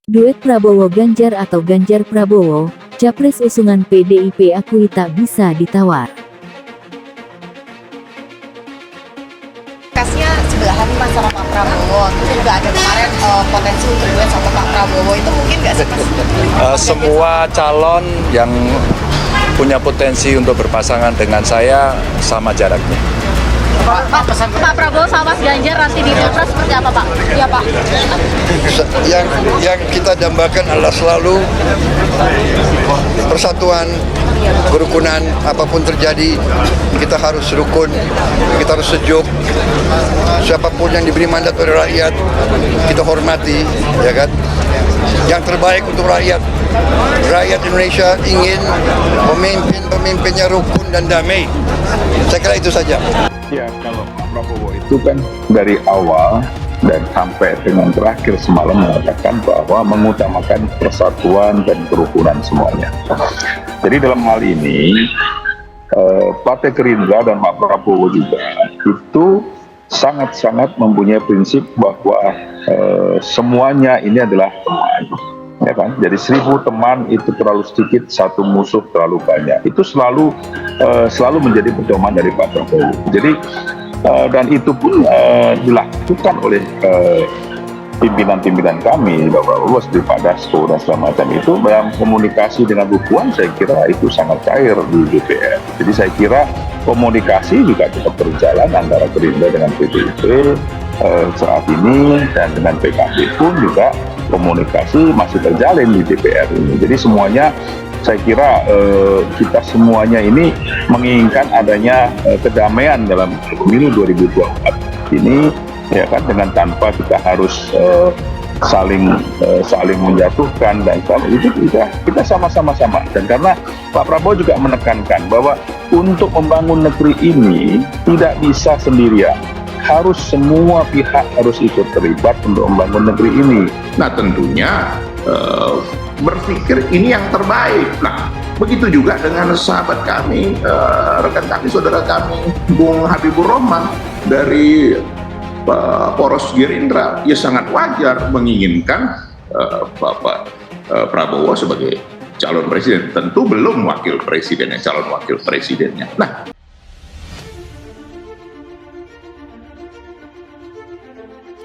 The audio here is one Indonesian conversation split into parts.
Duet Prabowo-Ganjar atau Ganjar-Prabowo, Capres usungan PDIP akui tak bisa ditawar. Kasnya sebelahan Mas sama Pak Prabowo, terus juga ada kemarin potensi untuk duet sama Pak Prabowo, itu mungkin nggak sih Mas? Semua calon yang punya potensi untuk berpasangan dengan saya sama jaraknya. Pak Prabowo sama Mas Ganjar nanti di Pilpres seperti apa Pak? Ya Pak. Yang kita dambakan adalah selalu persatuan, kerukunan. Apapun terjadi, kita harus rukun, kita harus sejuk. Siapapun yang diberi mandat oleh rakyat, kita hormati, ya kan? Yang terbaik untuk rakyat. Rakyat Indonesia ingin pemimpinnya rukun dan damai. Saya kira itu saja. Ya, kalau Pak Prabowo itu kan dari awal dan sampai dengan terakhir semalam mengatakan bahwa mengutamakan persatuan dan kerukunan semuanya. Jadi dalam hal ini, Partai Gerindra dan Pak Prabowo juga itu sangat-sangat mempunyai prinsip bahwa semuanya ini adalah teman. Ya kan? Jadi 1000 teman itu terlalu sedikit, 1 musuh terlalu banyak. Itu selalu menjadi pedoman dari Pak Prabowo. Jadi dan itu pun dilakukan oleh pimpinan-pimpinan kami, Pak Prabowo, seperti Pak Dasko dan segala macam itu dalam komunikasi dengan Bu Puan, saya kira itu sangat cair di DPR. Jadi saya kira komunikasi juga tetap berjalan antara Gerindra dengan PDIP saat ini, dan dengan PKB pun juga komunikasi masih terjalin di DPR ini. Jadi semuanya saya kira kita semuanya ini menginginkan adanya kedamaian dalam pemilu 2024 ini, ya kan, dengan tanpa kita harus saling menjatuhkan dan itu kita sama-sama. Dan karena Pak Prabowo juga menekankan bahwa untuk membangun negeri ini tidak bisa sendirian. Harus semua pihak harus ikut terlibat untuk membangun negeri ini. Nah tentunya berpikir ini yang terbaik. Nah begitu juga dengan sahabat kami, rekan kami, saudara kami, Bung Habibur Rahman dari poros Gerindra, ya sangat wajar menginginkan Bapak Prabowo sebagai calon presiden. Tentu belum wakil presidennya, calon wakil presidennya. Nah,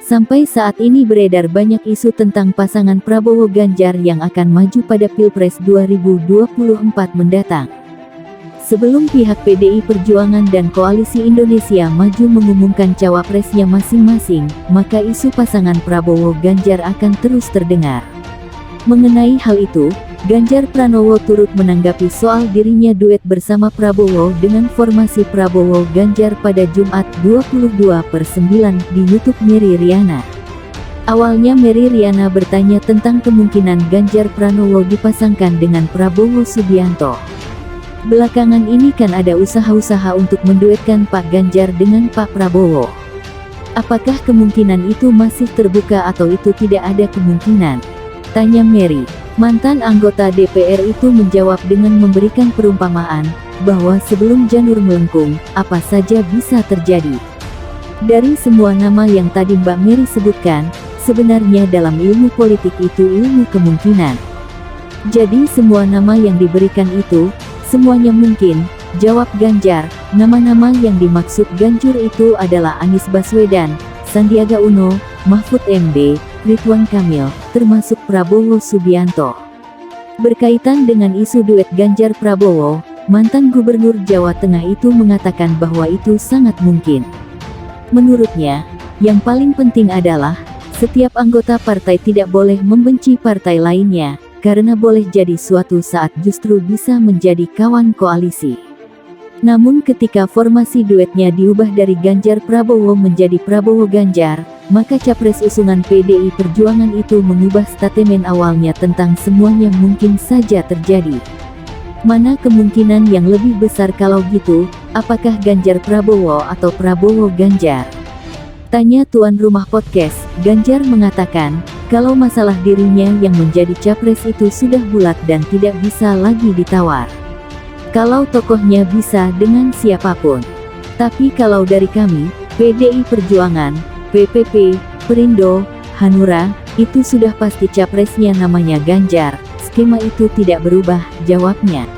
sampai saat ini beredar banyak isu tentang pasangan Prabowo-Ganjar yang akan maju pada Pilpres 2024 mendatang. Sebelum pihak PDI Perjuangan dan Koalisi Indonesia Maju mengumumkan cawapresnya masing-masing, maka isu pasangan Prabowo-Ganjar akan terus terdengar. Mengenai hal itu, Ganjar Pranowo turut menanggapi soal dirinya duet bersama Prabowo dengan formasi Prabowo-Ganjar pada Jumat 22/9 di YouTube Mary Riana. Awalnya Mary Riana bertanya tentang kemungkinan Ganjar Pranowo dipasangkan dengan Prabowo Subianto. Belakangan ini kan ada usaha-usaha untuk menduetkan Pak Ganjar dengan Pak Prabowo. Apakah kemungkinan itu masih terbuka atau itu tidak ada kemungkinan? Tanya Mary. Mantan anggota DPR itu menjawab dengan memberikan perumpamaan, bahwa sebelum janur melengkung, apa saja bisa terjadi. Dari semua nama yang tadi Mbak Mary sebutkan, sebenarnya dalam ilmu politik itu ilmu kemungkinan. Jadi semua nama yang diberikan itu, semuanya mungkin, jawab Ganjar. Nama-nama yang dimaksud Ganjar itu adalah Anies Baswedan, Sandiaga Uno, Mahfud MD, Ridwan Kamil, termasuk Prabowo Subianto. Berkaitan dengan isu duet Ganjar Prabowo, mantan Gubernur Jawa Tengah itu mengatakan bahwa itu sangat mungkin. Menurutnya, yang paling penting adalah, setiap anggota partai tidak boleh membenci partai lainnya, karena boleh jadi suatu saat justru bisa menjadi kawan koalisi. Namun ketika formasi duetnya diubah dari Ganjar Prabowo menjadi Prabowo Ganjar, maka capres usungan PDI Perjuangan itu mengubah statement awalnya tentang semuanya mungkin saja terjadi. Mana kemungkinan yang lebih besar kalau gitu, apakah Ganjar Prabowo atau Prabowo Ganjar? Tanya tuan rumah podcast. Ganjar mengatakan, kalau masalah dirinya yang menjadi capres itu sudah bulat dan tidak bisa lagi ditawar. Kalau tokohnya bisa dengan siapapun. Tapi kalau dari kami, PDI Perjuangan, PPP, Perindo, Hanura, Itu sudah pasti capresnya namanya Ganjar, skema itu tidak berubah, jawabnya.